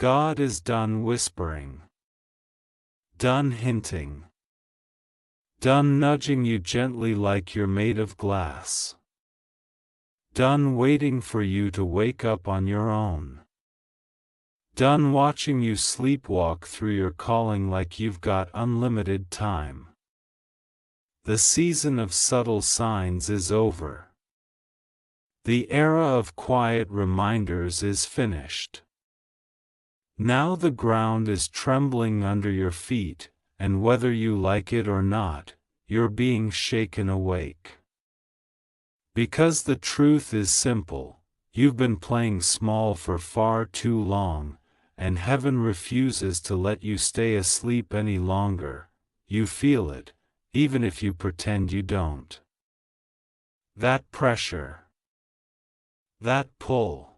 God is done whispering, done hinting, done nudging you gently like you're made of glass, done waiting for you to wake up on your own, done watching you sleepwalk through your calling like you've got unlimited time. The season of subtle signs is over. The era of quiet reminders is finished. Now the ground is trembling under your feet, and whether you like it or not, you're being shaken awake. Because the truth is simple, you've been playing small for far too long, and heaven refuses to let you stay asleep any longer. You feel it, even if you pretend you don't. That pressure. That pull.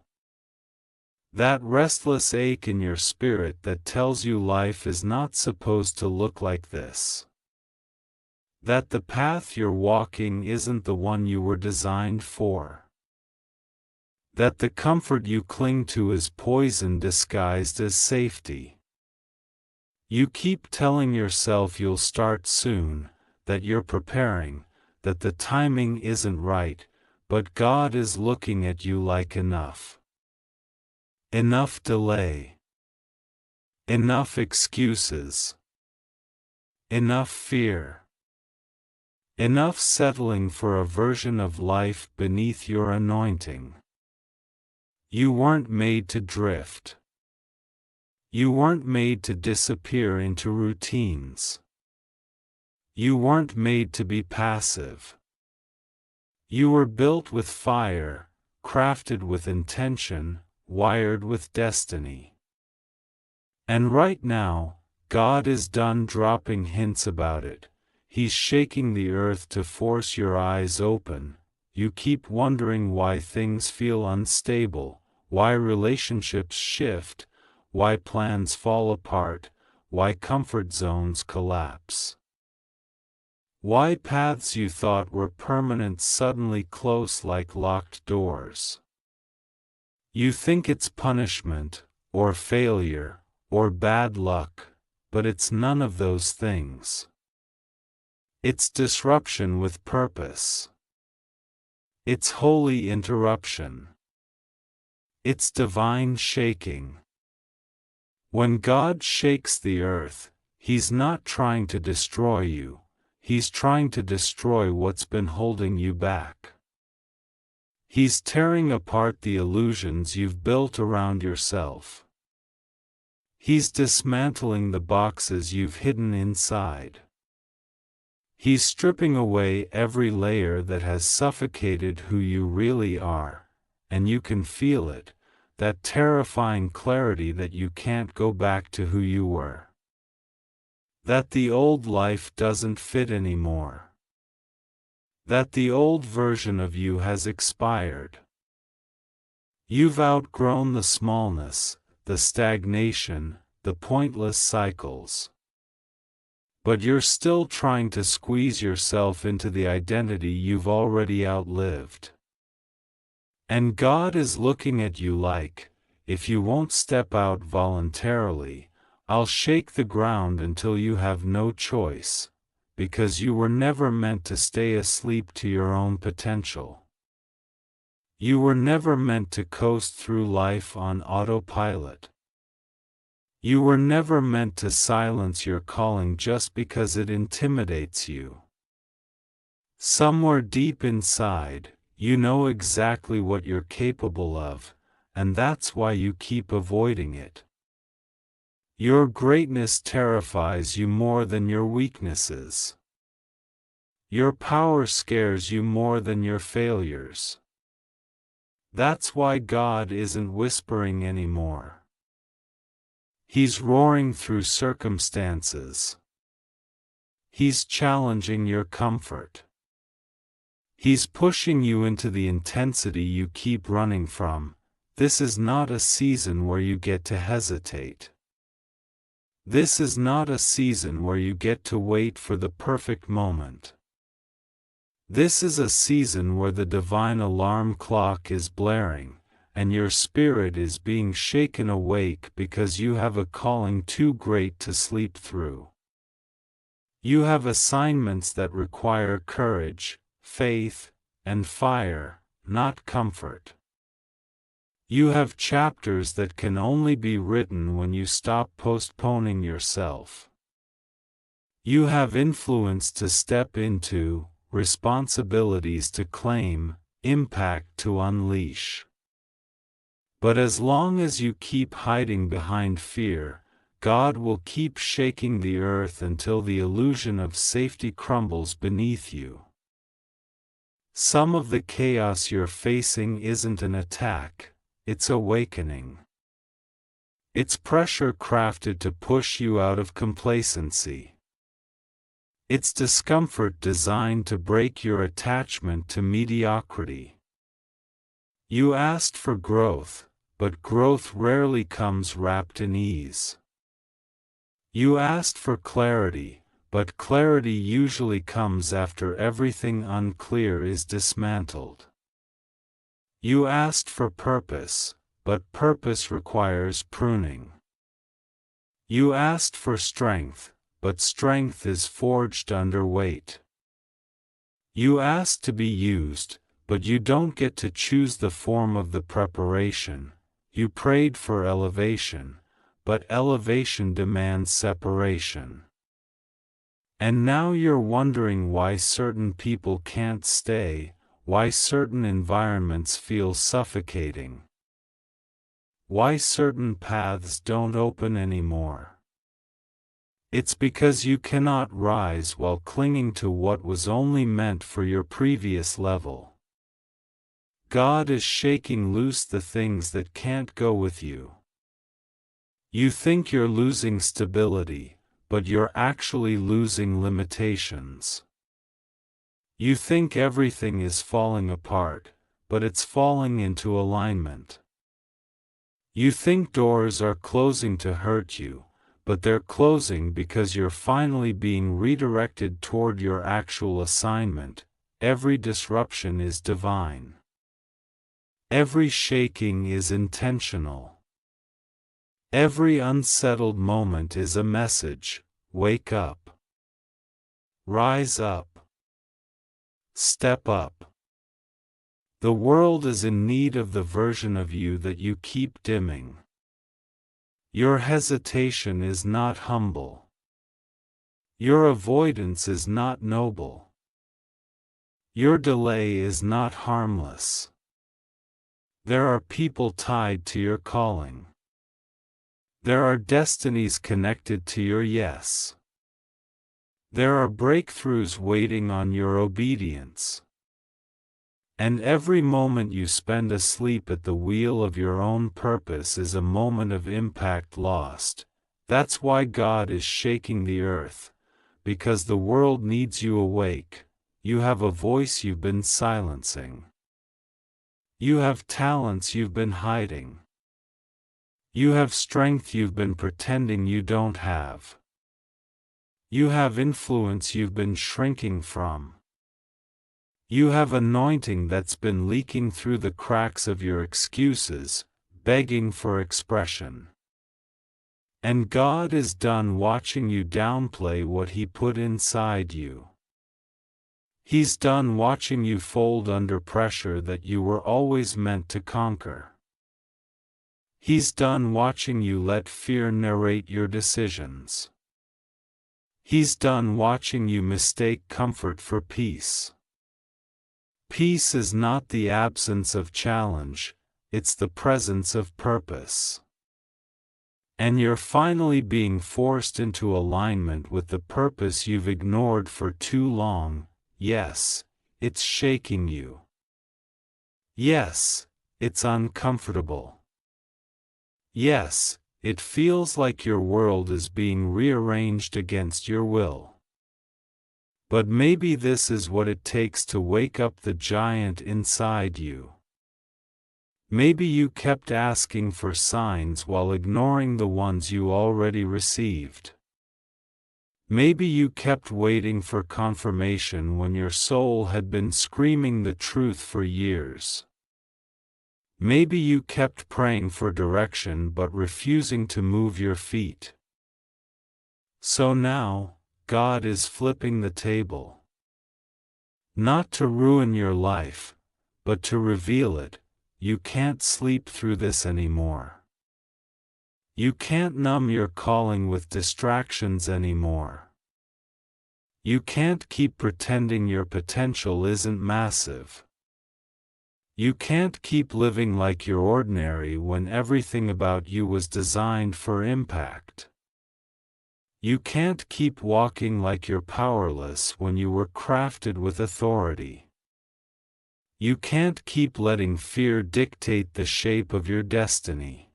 That restless ache in your spirit that tells you life is not supposed to look like this. That the path you're walking isn't the one you were designed for. That the comfort you cling to is poison disguised as safety. You keep telling yourself you'll start soon, that you're preparing, that the timing isn't right, but God is looking at you like enough. Enough delay. Enough excuses. Enough fear. Enough settling for a version of life beneath your anointing. You weren't made to drift. You weren't made to disappear into routines. You weren't made to be passive. You were built with fire, crafted with intention, wired with destiny. And right now, God is done dropping hints about it. He's shaking the earth to force your eyes open. You keep wondering why things feel unstable, why relationships shift, why plans fall apart, why comfort zones collapse. Why paths you thought were permanent suddenly close like locked doors. You think it's punishment, or failure, or bad luck, but it's none of those things. It's disruption with purpose. It's holy interruption. It's divine shaking. When God shakes the earth, He's not trying to destroy you, He's trying to destroy what's been holding you back. He's tearing apart the illusions you've built around yourself. He's dismantling the boxes you've hidden inside. He's stripping away every layer that has suffocated who you really are, and you can feel it, that terrifying clarity that you can't go back to who you were. That the old life doesn't fit anymore. That the old version of you has expired. You've outgrown the smallness, the stagnation, the pointless cycles. But you're still trying to squeeze yourself into the identity you've already outlived. And God is looking at you like, if you won't step out voluntarily, I'll shake the ground until you have no choice. Because you were never meant to stay asleep to your own potential. You were never meant to coast through life on autopilot. You were never meant to silence your calling just because it intimidates you. Somewhere deep inside, you know exactly what you're capable of, and that's why you keep avoiding it. Your greatness terrifies you more than your weaknesses. Your power scares you more than your failures. That's why God isn't whispering anymore. He's roaring through circumstances. He's challenging your comfort. He's pushing you into the intensity you keep running from. This is not a season where you get to hesitate. This is not a season where you get to wait for the perfect moment. This is a season where the divine alarm clock is blaring, and your spirit is being shaken awake because you have a calling too great to sleep through. You have assignments that require courage, faith, and fire, not comfort. You have chapters that can only be written when you stop postponing yourself. You have influence to step into, responsibilities to claim, impact to unleash. But as long as you keep hiding behind fear, God will keep shaking the earth until the illusion of safety crumbles beneath you. Some of the chaos you're facing isn't an attack, it's awakening. It's pressure crafted to push you out of complacency. It's discomfort designed to break your attachment to mediocrity. You asked for growth, but growth rarely comes wrapped in ease. You asked for clarity, but clarity usually comes after everything unclear is dismantled. You asked for purpose, but purpose requires pruning. You asked for strength, but strength is forged under weight. You asked to be used, but you don't get to choose the form of the preparation. You prayed for elevation, but elevation demands separation. And now you're wondering why certain people can't stay, why certain environments feel suffocating, why certain paths don't open anymore. It's because you cannot rise while clinging to what was only meant for your previous level. God is shaking loose the things that can't go with you. You think you're losing stability, but you're actually losing limitations. You think everything is falling apart, but it's falling into alignment. You think doors are closing to hurt you, but they're closing because you're finally being redirected toward your actual assignment. Every disruption is divine. Every shaking is intentional. Every unsettled moment is a message. Wake up. Rise up. Step up. The world is in need of the version of you that you keep dimming. Your hesitation is not humble. Your avoidance is not noble. Your delay is not harmless. There are people tied to your calling. There are destinies connected to your yes. There are breakthroughs waiting on your obedience. And every moment you spend asleep at the wheel of your own purpose is a moment of impact lost. That's why God is shaking the earth, because the world needs you awake. You have a voice you've been silencing. You have talents you've been hiding. You have strength you've been pretending you don't have. You have influence you've been shrinking from. You have anointing that's been leaking through the cracks of your excuses, begging for expression. And God is done watching you downplay what He put inside you. He's done watching you fold under pressure that you were always meant to conquer. He's done watching you let fear narrate your decisions. He's done watching you mistake comfort for peace. Peace is not the absence of challenge, it's the presence of purpose. And you're finally being forced into alignment with the purpose you've ignored for too long. Yes, it's shaking you. Yes, it's uncomfortable. Yes, it feels like your world is being rearranged against your will. But maybe this is what it takes to wake up the giant inside you. Maybe you kept asking for signs while ignoring the ones you already received. Maybe you kept waiting for confirmation when your soul had been screaming the truth for years. Maybe you kept praying for direction but refusing to move your feet. So now, God is flipping the table. Not to ruin your life, but to reveal it. You can't sleep through this anymore. You can't numb your calling with distractions anymore. You can't keep pretending your potential isn't massive. You can't keep living like you're ordinary when everything about you was designed for impact. You can't keep walking like you're powerless when you were crafted with authority. You can't keep letting fear dictate the shape of your destiny.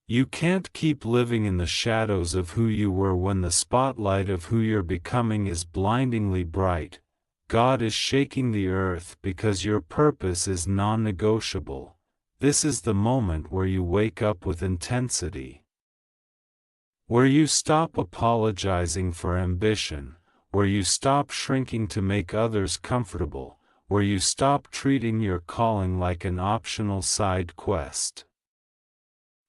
You can't keep living in the shadows of who you were when the spotlight of who you're becoming is blindingly bright. God is shaking the earth because your purpose is non-negotiable. This is the moment where you wake up with intensity. Where you stop apologizing for ambition, where you stop shrinking to make others comfortable, where you stop treating your calling like an optional side quest.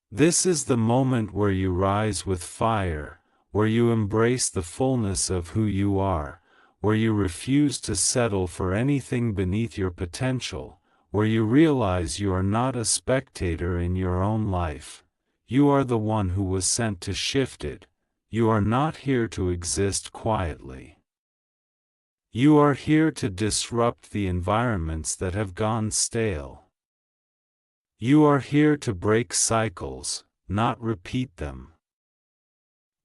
This is the moment where you rise with fire, where you embrace the fullness of who you are, where you refuse to settle for anything beneath your potential, where you realize you are not a spectator in your own life. You are the one who was sent to shift it. You are not here to exist quietly. You are here to disrupt the environments that have gone stale. You are here to break cycles, not repeat them.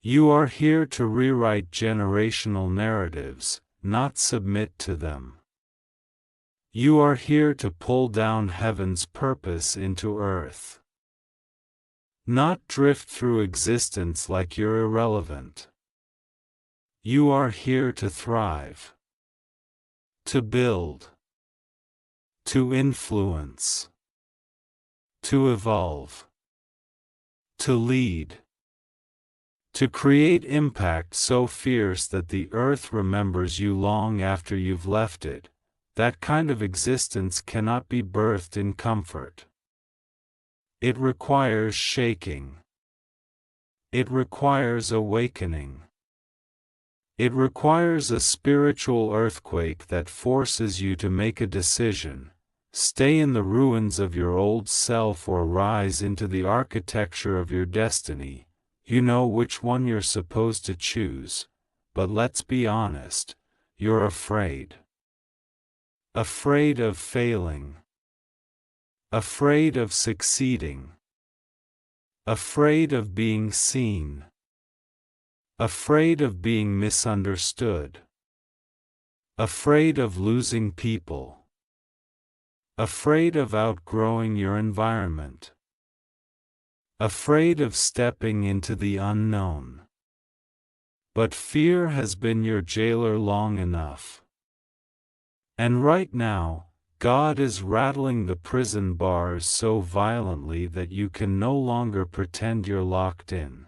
You are here to rewrite generational narratives, not submit to them. You are here to pull down heaven's purpose into earth. Not drift through existence like you're irrelevant. You are here to thrive. To build. To influence. To evolve. To lead. To create impact so fierce that the earth remembers you long after you've left it. That kind of existence cannot be birthed in comfort. It requires shaking. It requires awakening. It requires a spiritual earthquake that forces you to make a decision. Stay in the ruins of your old self or rise into the architecture of your destiny. You know which one you're supposed to choose, but let's be honest, you're afraid. Afraid of failing. Afraid of succeeding. Afraid of being seen. Afraid of being misunderstood. Afraid of losing people. Afraid of outgrowing your environment. Afraid of stepping into the unknown. But fear has been your jailer long enough. And right now, God is rattling the prison bars so violently that you can no longer pretend you're locked in.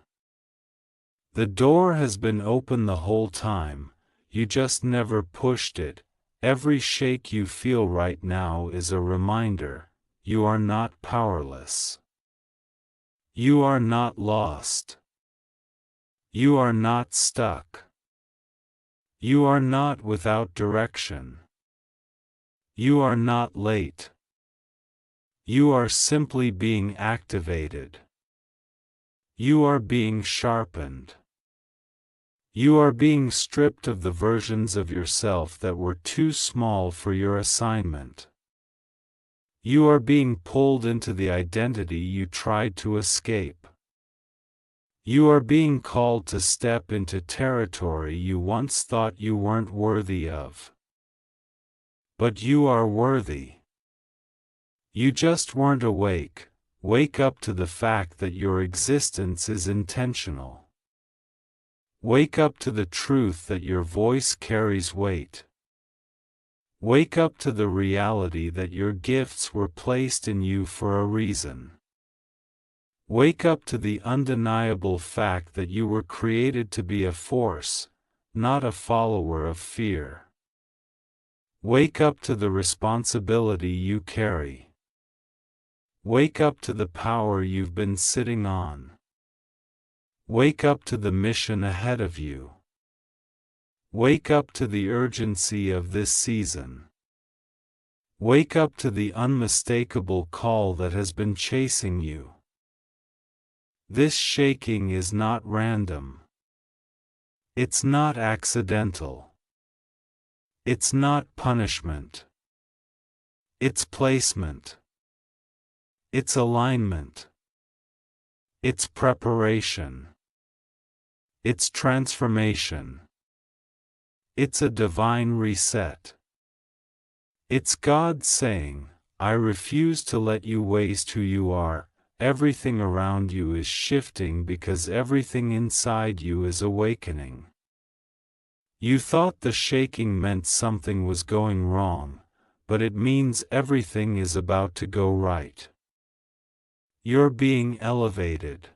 The door has been open the whole time, you just never pushed it. Every shake you feel right now is a reminder, you are not powerless. You are not lost. You are not stuck. You are not without direction. You are not late. You are simply being activated. You are being sharpened. You are being stripped of the versions of yourself that were too small for your assignment. You are being pulled into the identity you tried to escape. You are being called to step into territory you once thought you weren't worthy of. But you are worthy. You just weren't awake. Wake up to the fact that your existence is intentional. Wake up to the truth that your voice carries weight. Wake up to the reality that your gifts were placed in you for a reason. Wake up to the undeniable fact that you were created to be a force, not a follower of fear. Wake up to the responsibility you carry. Wake up to the power you've been sitting on. Wake up to the mission ahead of you. Wake up to the urgency of this season. Wake up to the unmistakable call that has been chasing you. This shaking is not random. It's not accidental. It's not punishment. It's placement. It's alignment. It's preparation. It's transformation. It's a divine reset. It's God saying, I refuse to let you waste who you are. Everything around you is shifting because everything inside you is awakening. You thought the shaking meant something was going wrong, but it means everything is about to go right. You're being elevated,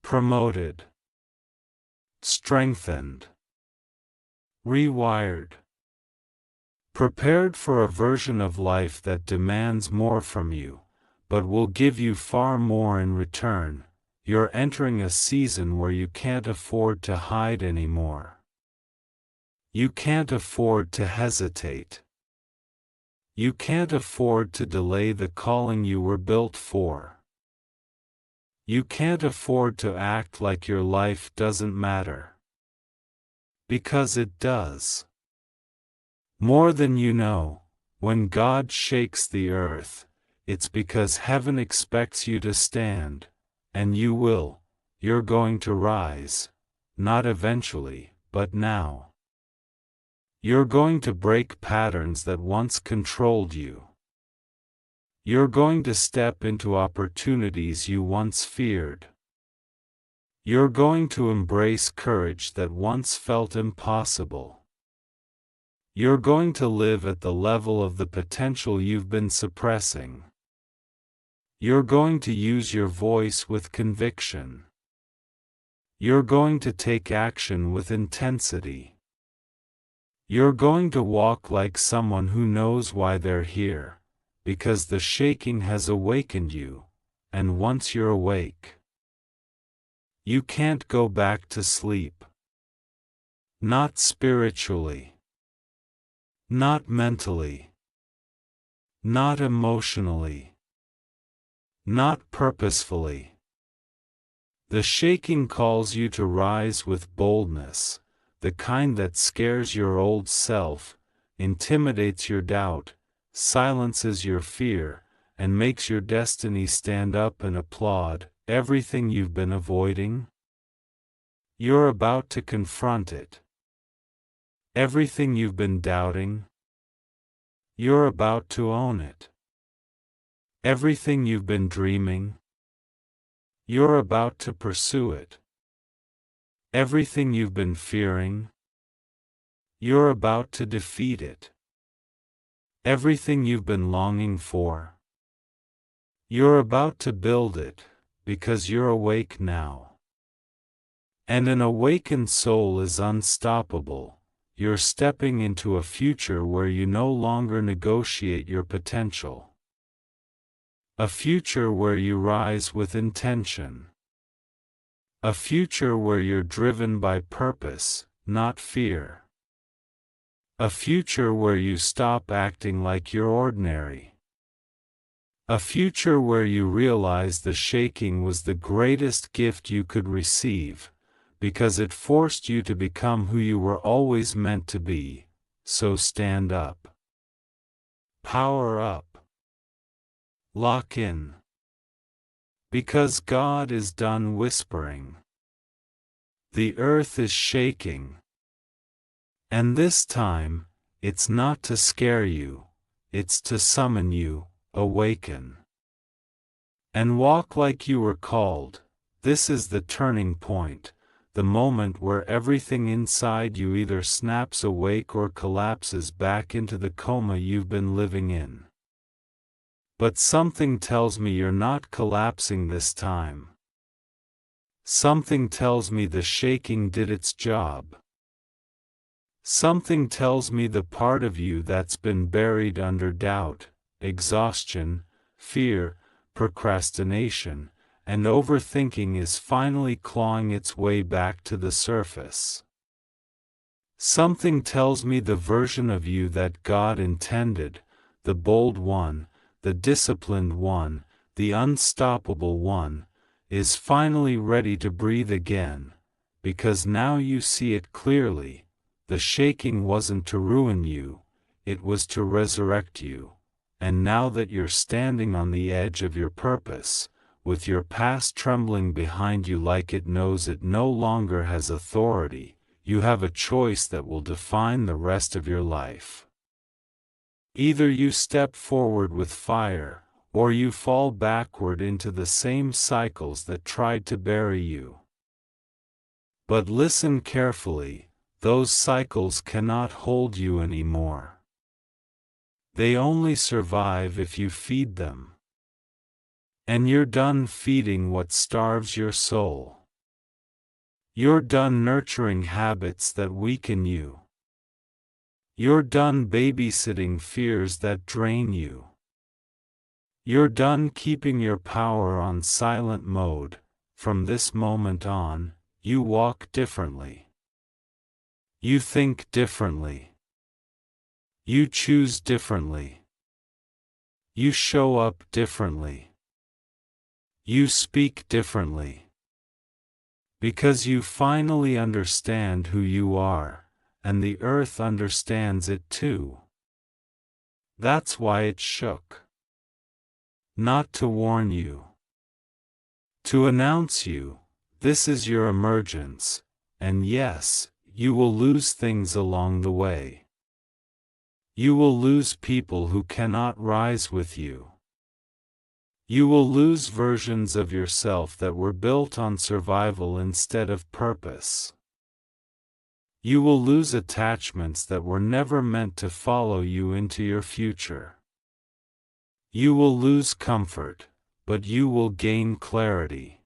promoted, strengthened, rewired, prepared for a version of life that demands more from you, but will give you far more in return. You're entering a season where you can't afford to hide anymore. You can't afford to hesitate. You can't afford to delay the calling you were built for. You can't afford to act like your life doesn't matter. Because it does. More than you know, when God shakes the earth, it's because heaven expects you to stand, and you will. You're going to rise, not eventually, but now. You're going to break patterns that once controlled you. You're going to step into opportunities you once feared. You're going to embrace courage that once felt impossible. You're going to live at the level of the potential you've been suppressing. You're going to use your voice with conviction. You're going to take action with intensity. You're going to walk like someone who knows why they're here, because the shaking has awakened you, and once you're awake, you can't go back to sleep. Not spiritually. Not mentally. Not emotionally. Not purposefully. The shaking calls you to rise with boldness, the kind that scares your old self, intimidates your doubt, silences your fear, and makes your destiny stand up and applaud everything you've been avoiding. You're about to confront it. Everything you've been doubting, you're about to own it. Everything you've been dreaming, you're about to pursue it. Everything you've been fearing, you're about to defeat it. Everything you've been longing for, you're about to build it, because you're awake now. And an awakened soul is unstoppable. You're stepping into a future where you no longer negotiate your potential. A future where you rise with intention. A future where you're driven by purpose, not fear. A future where you stop acting like you're ordinary. A future where you realize the shaking was the greatest gift you could receive, because it forced you to become who you were always meant to be. So stand up. Power up. Lock in. Because God is done whispering. The earth is shaking. And this time, it's not to scare you, it's to summon you. Awaken. And walk like you were called. This is the turning point, the moment where everything inside you either snaps awake or collapses back into the coma you've been living in. But something tells me you're not collapsing this time. Something tells me the shaking did its job. Something tells me the part of you that's been buried under doubt, exhaustion, fear, procrastination, and overthinking is finally clawing its way back to the surface. Something tells me the version of you that God intended, the bold one, the disciplined one, the unstoppable one, is finally ready to breathe again, because now you see it clearly. The shaking wasn't to ruin you, it was to resurrect you. And now that you're standing on the edge of your purpose, with your past trembling behind you like it knows it no longer has authority, you have a choice that will define the rest of your life. Either you step forward with fire, or you fall backward into the same cycles that tried to bury you. But listen carefully, those cycles cannot hold you anymore. They only survive if you feed them. And you're done feeding what starves your soul. You're done nurturing habits that weaken you. You're done babysitting fears that drain you. You're done keeping your power on silent mode. From this moment on, you walk differently. You think differently. You choose differently. You show up differently. You speak differently. Because you finally understand who you are, and the earth understands it too. That's why it shook. Not to warn you. To announce you, this is your emergence, and yes, you will lose things along the way. You will lose people who cannot rise with you. You will lose versions of yourself that were built on survival instead of purpose. You will lose attachments that were never meant to follow you into your future. You will lose comfort, but you will gain clarity.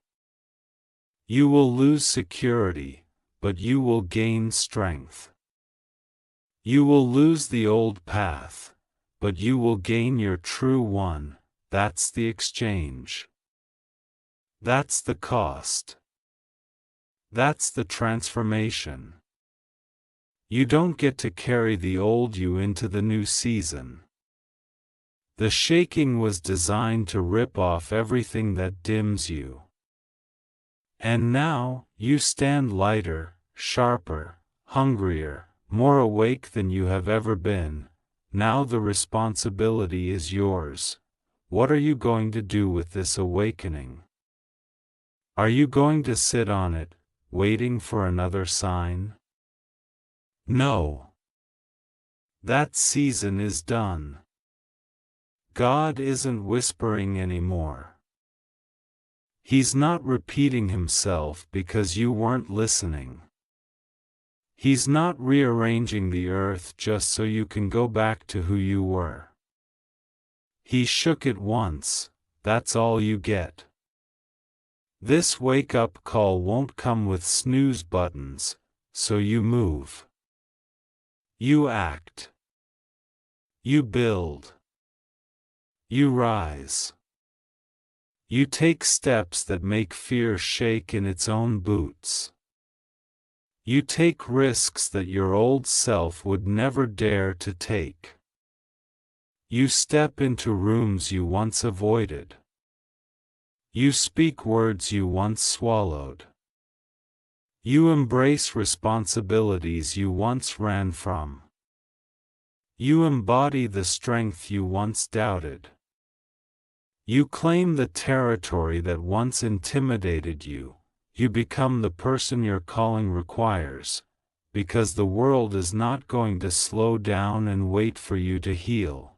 You will lose security, but you will gain strength. You will lose the old path, but you will gain your true one. That's the exchange. That's the cost. That's the transformation. You don't get to carry the old you into the new season. The shaking was designed to rip off everything that dims you. And now, you stand lighter, sharper, hungrier, more awake than you have ever been. Now the responsibility is yours. What are you going to do with this awakening? Are you going to sit on it, waiting for another sign? No. That season is done. God isn't whispering anymore. He's not repeating himself because you weren't listening. He's not rearranging the earth just so you can go back to who you were. He shook it once, that's all you get. This wake-up call won't come with snooze buttons, so you move. You act. You build. You rise. You take steps that make fear shake in its own boots. You take risks that your old self would never dare to take. You step into rooms you once avoided. You speak words you once swallowed. You embrace responsibilities you once ran from. You embody the strength you once doubted. You claim the territory that once intimidated you. You become the person your calling requires, because the world is not going to slow down and wait for you to heal.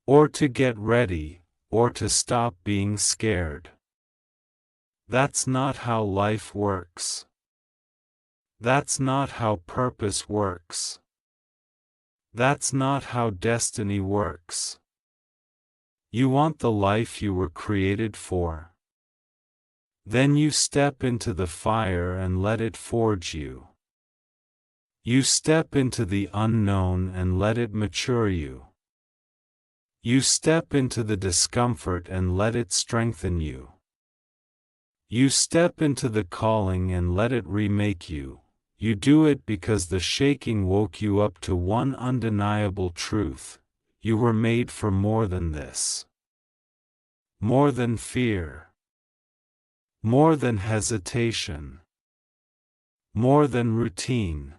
Or to get ready, or to stop being scared. That's not how life works. That's not how purpose works. That's not how destiny works. You want the life you were created for? Then you step into the fire and let it forge you. You step into the unknown and let it mature you. You step into the discomfort and let it strengthen you. You step into the calling and let it remake you. You do it because the shaking woke you up to one undeniable truth: you were made for more than this. More than fear. More than hesitation. More than routine.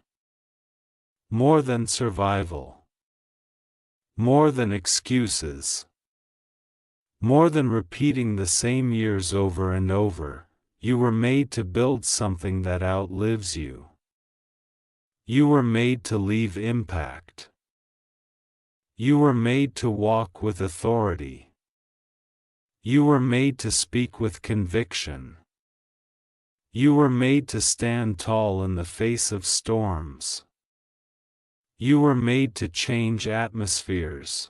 More than survival. More than excuses. More than repeating the same years over and over. You were made to build something that outlives you. You were made to leave impact. You were made to walk with authority. You were made to speak with conviction. You were made to stand tall in the face of storms. You were made to change atmospheres.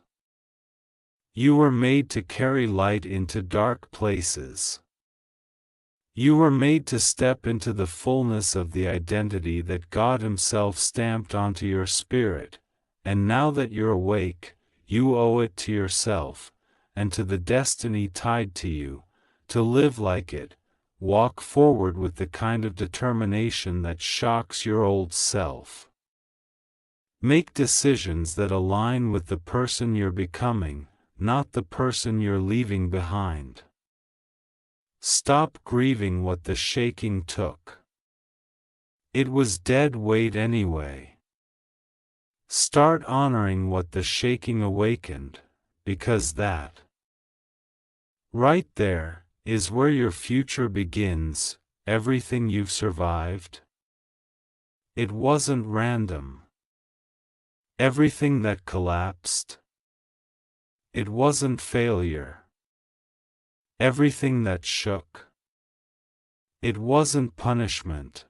You were made to carry light into dark places. You were made to step into the fullness of the identity that God Himself stamped onto your spirit, and now that you're awake, you owe it to yourself, and to the destiny tied to you, to live like it, walk forward with the kind of determination that shocks your old self. Make decisions that align with the person you're becoming, not the person you're leaving behind. Stop grieving what the shaking took. It was dead weight anyway. Start honoring what the shaking awakened, because that, right there, is where your future begins. Everything you've survived. It wasn't random. Everything that collapsed. It wasn't failure. Everything that shook. It wasn't punishment.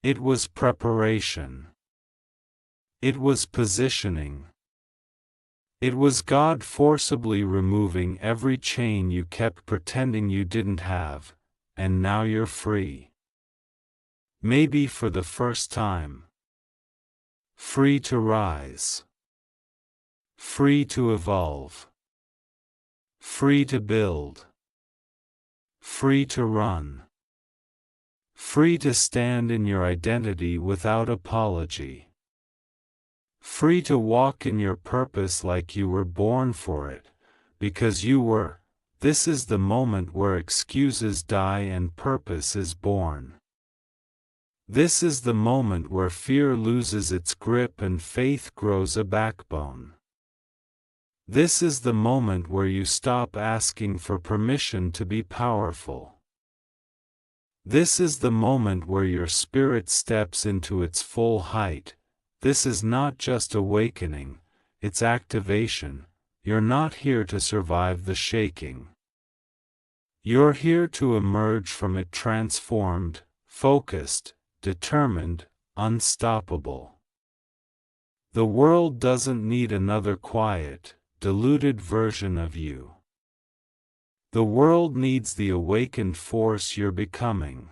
It was preparation. It was positioning. It was God forcibly removing every chain you kept pretending you didn't have, and now you're free. Maybe for the first time. Free to rise. Free to evolve. Free to build. Free to run. Free to stand in your identity without apology. Free to walk in your purpose like you were born for it, because you were. This is the moment where excuses die and purpose is born. This is the moment where fear loses its grip and faith grows a backbone. This is the moment where you stop asking for permission to be powerful. This is the moment where your spirit steps into its full height. This is not just awakening, it's activation. You're not here to survive the shaking. You're here to emerge from it transformed, focused, determined, unstoppable. The world doesn't need another quiet, diluted version of you. The world needs the awakened force you're becoming.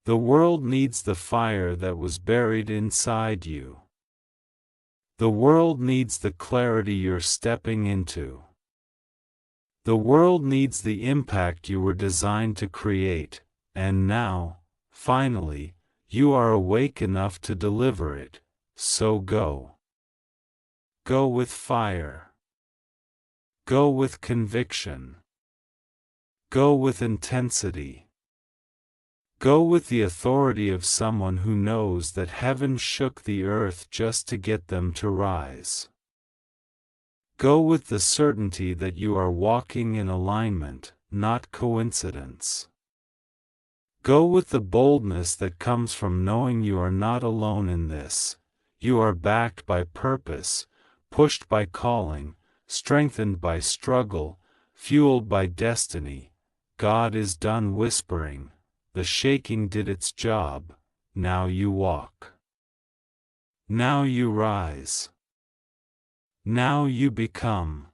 The world needs the fire that was buried inside you. The world needs the clarity you're stepping into. The world needs the impact you were designed to create, and now, finally, you are awake enough to deliver it, so go. Go with fire. Go with conviction. Go with intensity. Go with the authority of someone who knows that heaven shook the earth just to get them to rise. Go with the certainty that you are walking in alignment, not coincidence. Go with the boldness that comes from knowing you are not alone in this. You are backed by purpose, pushed by calling, strengthened by struggle, fueled by destiny. God is done whispering. The shaking did its job. Now you walk. Now you rise. Now you become.